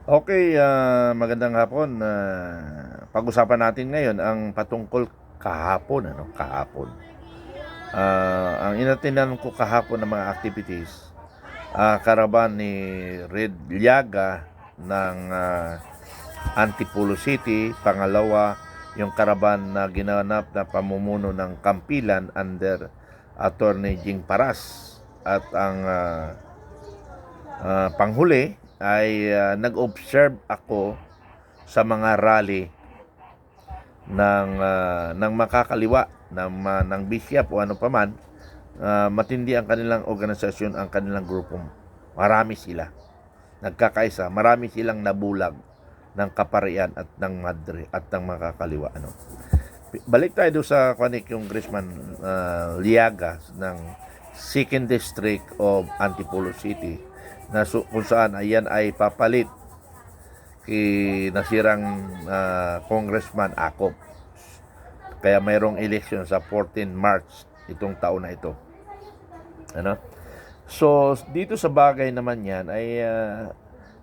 Okay, magandang hapon. Pag-usapan natin ngayon ang patungkol kahapon, kahapon. Ang inatinan ko kahapon ng mga activities, karaban ni Red Liaga ng Antipolo City. Pangalawa, yung karaban na ginanap na pamumuno ng Kampilan under Attorney Jing Paras. At ang panghuli ay nag-observe ako sa mga rally ng makakaliwa ng bisyap o ano paman. Matindi ang kanilang organisasyon, ang kanilang grupo. Marami sila nagkakaisa, marami silang nabulag ng kaparian at ng madre at ng makakaliwa. Balik tayo doon sa Congressman Liaga ng 2nd District of Antipolo City, na kung saan ayan ay papalit kay nasirang Congressman Acop. Kaya mayroong election sa 14 March itong taon na ito. So dito sa bagay naman yan ay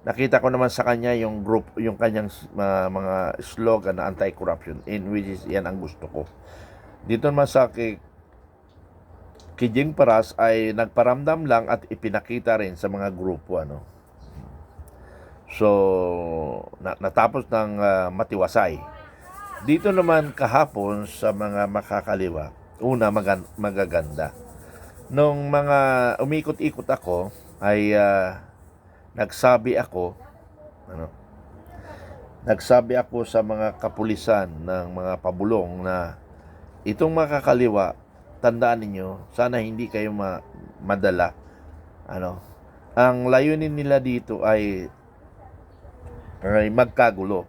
nakita ko naman sa kanya yung group, yung kanyang mga slogan na anti-corruption, in which is yan ang gusto ko. Dito naman sa Kijing Paras ay nagparamdam lang at ipinakita rin sa mga grupo. So natapos ng matiwasay. Dito naman kahapon sa mga makakaliwa, una magaganda. Nung mga umikot-ikot ako ay nagsabi ako sa mga kapulisan ng mga pabulong na itong makakaliwa, tandaan ninyo, sana hindi kayo madala. Ang layunin nila dito ay magkagulo.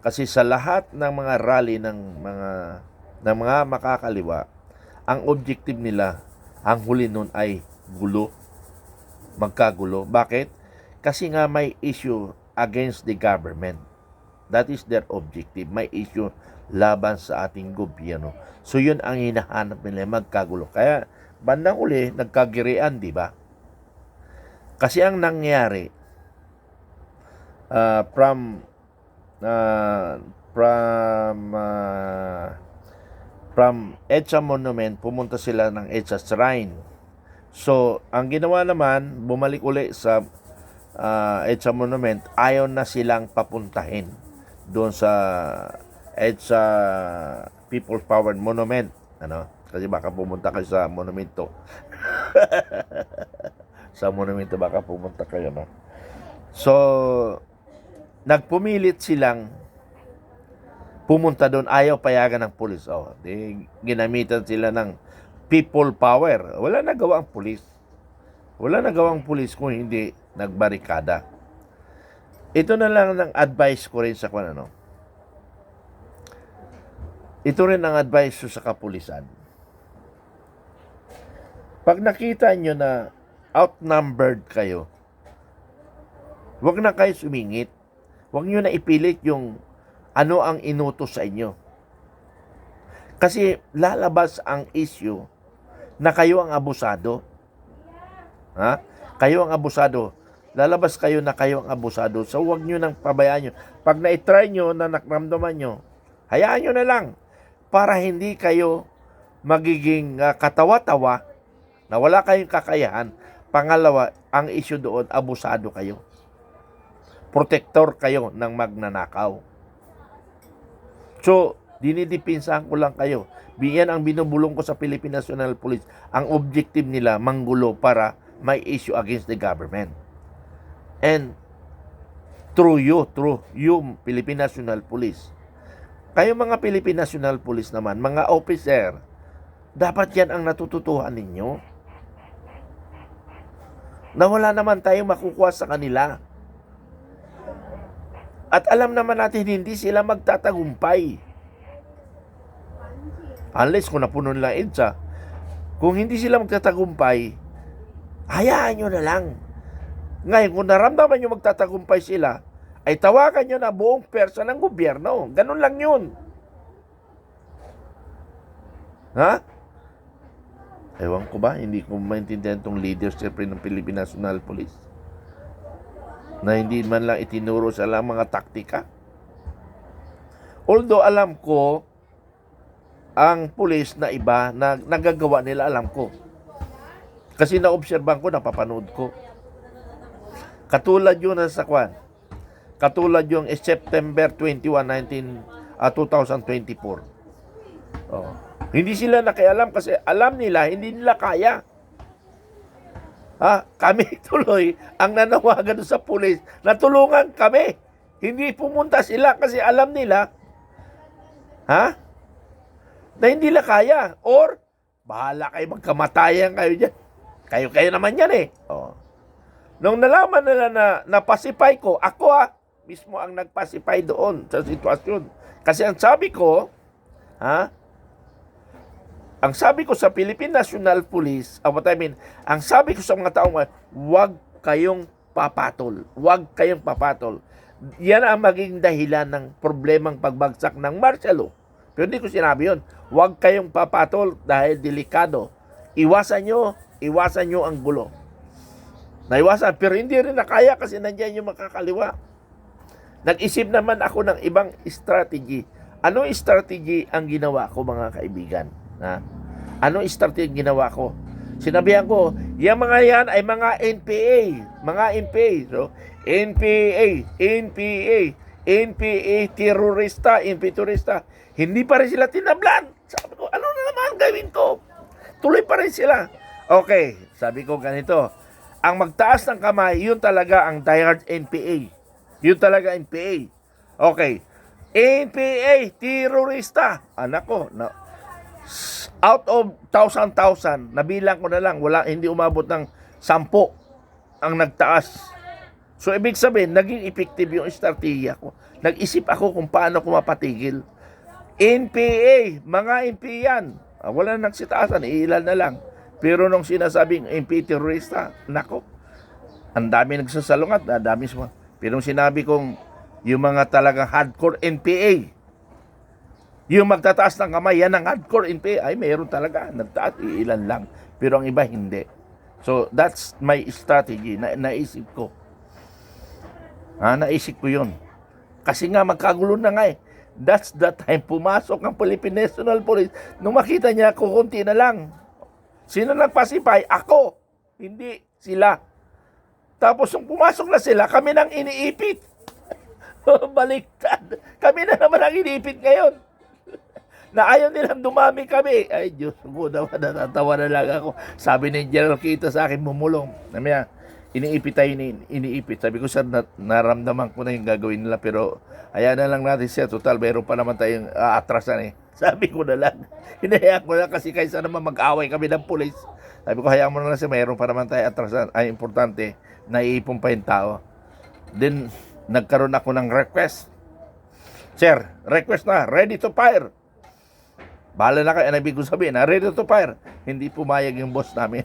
Kasi sa lahat ng mga rally ng mga makakaliwa, ang objective nila, ang huli nun ay gulo, magkagulo. Bakit? Kasi nga may issue against the government. That is their objective. May issue laban sa ating gobyerno. So yun ang hinahanap nila, magkagulo. Kaya bandang uli, nagkagirian, di ba? Kasi ang nangyari, from EDSA Monument, pumunta sila ng EDSA Shrine. So, ang ginawa naman, bumalik uli sa EDSA Monument, ayaw na silang papuntahin doon sa EDSA People's Power Monument. Kasi baka pumunta kayo sa monumento. Sa monumento baka pumunta kayo, no? So, nagpumilit silang pumunta doon, ayaw payagan ng pulis. Ginamitan sila ng people power. Wala nagawa ang pulis. Wala nagawang pulis kung hindi nagbarikada. Ito na lang ang advice ko rin sa Ito rin ang advice ko sa kapulisan. Pag nakita nyo na outnumbered kayo, huwag na kayo sumingit. Huwag nyo na ipilit yung ano ang inutos sa inyo. Kasi lalabas ang issue na kayo ang abusado. Kayo ang abusado. Lalabas kayo na kayo ang abusado. So huwag nyo nang pabayaan nyo. Pag na-try nyo, na nakramdaman nyo, hayaan nyo na lang para hindi kayo magiging katawa-tawa na wala kayong kakayahan. Pangalawa, ang issue doon, abusado kayo. Protector kayo ng magnanakaw. So, dinidipinsahan ko lang kayo. Yan ang binubulong ko sa Philippine National Police. Ang objective nila, manggulo para may issue against the government. And through you, Philippine National Police. Kayo mga Philippine National Police naman, mga officer, dapat yan ang natututuhan ninyo. Na wala naman tayong makukuha sa kanila. At alam naman natin, hindi sila magtatagumpay. Unless kung napuno nila EDSA. Kung hindi sila magtatagumpay, hayaan nyo na lang. Ngayon, kung naramdaman nyo magtatagumpay sila, ay tawagan nyo na buong persa ng gobyerno. Ganun lang yun. Ewan ko ba, hindi ko maintindihan itong leadership ng Philippine National Police. na hindi man lang itinuro sa lang mga taktika. Although alam ko, ang pulis na iba na nagagawa nila, alam ko. Kasi naobserban ko, napapanood ko. Katulad yun sa kwan. Katulad yung September 21, 2024. Oh. Hindi sila nakialam kasi alam nila, hindi nila kaya. Kami tuloy ang nanawagan sa pulis na tulungan kami. Hindi pumunta sila kasi alam nila na hindi nila kaya. Or, bahala kayo, magkamatayan kayo dyan. Kayo naman yan eh. Oh. Nung nalaman nila na napasipay ko, ako mismo ang nagpasipay doon sa sitwasyon. Kasi ang sabi ko, ang sabi ko sa Philippine National Police, ang sabi ko sa mga taong, huwag kayong papatol. Huwag kayong papatol. Yan ang maging dahilan ng problemang pagbagsak ng martial law. Pero hindi ko sinabi yun. Huwag kayong papatol dahil delikado. Iwasan nyo ang gulo. Naiwasan, pero hindi rin nakaya kasi nandiyan yung makakaliwa. Nag-isip naman ako ng ibang strategy. Anong strategy ang ginawa ko, mga kaibigan? Anong strategy ang ginawa ko? Sinabihan ko, yung mga yan ay mga NPA. Mga NPA. So, NPA, terorista, turista. Hindi pa rin sila tinablan. Sabi ko, ano na naman gawin ko? Tuloy pa rin sila. Okay, sabi ko ganito. Ang magtaas ng kamay, yun talaga ang diehard NPA. Yun talaga NPA. Okay. NPA, terorista. Anak ko, out of 1,000, nabilang ko na lang, hindi umabot ng 10 ang nagtaas. So, ibig sabihin, naging effective yung estratehiya ko. Nag-isip ako kung paano ko mapatigil. NPA, mga NPA yan. Wala nang nagsitaasan, ilan na lang. Pero nung sinasabing NPA terorista, nako, ang dami nagsasalungat, dami suma. Pero nung sinabi kong yung mga talagang hardcore NPA, yung magtataas ng kamay, yan ang hardcore NPA, ay mayroon talaga, nagtaas, ilan lang. Pero ang iba hindi. So, that's my strategy, naisip ko. Naisip ko yun. Kasi nga, magkagulo na nga eh. That's the time pumasok ang Philippine National Police. Nung makita niya, kukunti na lang. Sino nagpasipay? Ako. Hindi sila. Tapos nung pumasok na sila, kami nang iniipit. Baliktad. Kami na naman ang iniipit ngayon. Na ayaw nilang dumami kami. Ay, Diyos ko, natatawa na lang ako. Sabi ni General Kita sa akin, bumulong. Namaya, iniipit tayo, iniipit. Sabi ko, sir, naramdaman ko na yung gagawin nila, pero hayaan na lang natin siya. Total, mayroon pa naman tayong atrasan eh. Sabi ko na lang. Hinahayaan ko na kasi kaysa naman mag-away kami ng pulis. Sabi ko, hayaan mo na lang siya, mayroon pa naman tayong atrasan. Ay, importante, naiipon pa yung tao. Then, nagkaroon ako ng request. Sir, request na, ready to fire. Bahala na kayo, ano ibig ko sabihin, ready to fire. Hindi pumayag yung boss namin.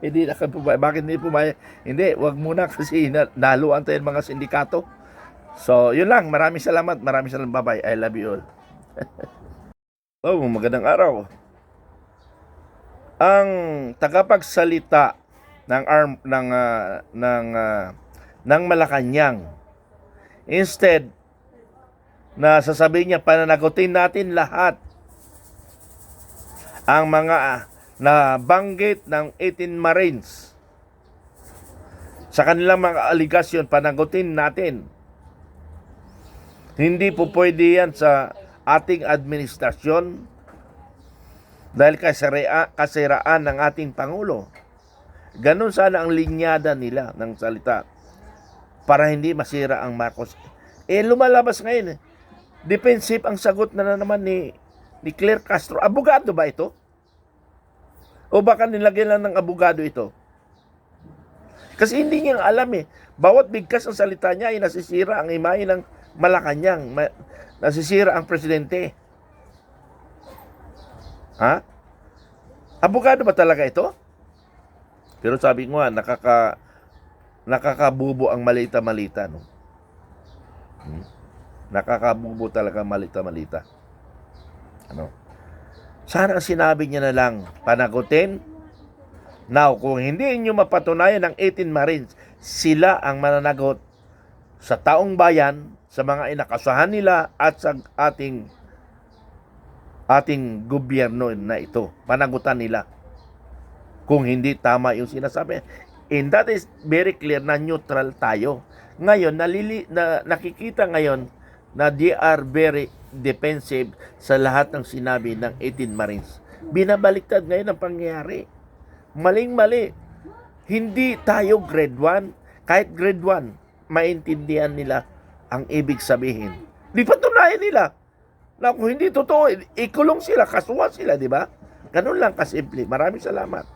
Hindi na pumayag. Bakit hindi pumayag? Hindi, wag muna kasi naluan tayo mga sindikato. So, yun lang. Maraming salamat. Bye-bye. I love you all. Magandang araw. Ang tagapagsalita ng Malacanang, instead na sasabihin niya, pananagutin natin lahat ang mga nabanggit ng 18 Marines sa kanilang mga aligasyon, panagutin natin. Hindi po pwede yan sa ating administrasyon dahil kasiraan ng ating Pangulo. Ganun sana ang linyada nila ng salita para hindi masira ang Marcos. Lumalabas ngayon defensive ang sagot na naman ni Claire Castro. Abogado ba ito? O baka nilagyan lang ng abogado ito? Kasi hindi niya alam eh. Bawat bigkas ang salita niya ay nasisira ang imahe ng Malacanang. Nasisira ang presidente. Abogado ba talaga ito? Pero sabi ko nga, nakakabubo ang malita-malita. No? Nakakabubo talaga malita-malita. Sana ang sinabi niya na lang, panagutin. Now, kung hindi niyo mapatunayan ng 18 Marines, sila ang mananagot sa taong bayan, sa mga inakasahan nila at sa ating gobyerno na ito. Panagutan nila kung hindi tama yung sinasabi. And that is very clear na neutral tayo. Ngayon, nakikita ngayon na they are very defensive sa lahat ng sinabi ng 18 Marines. Binabaliktad ngayon ang pangyayari. Maling-mali. Hindi tayo grade 1. Kahit grade 1, maintindihan nila ang ibig sabihin. Di patunayan nila na kung hindi totoo, ikulong sila, kasuhan sila, di ba? Ganun lang kasimple. Maraming salamat.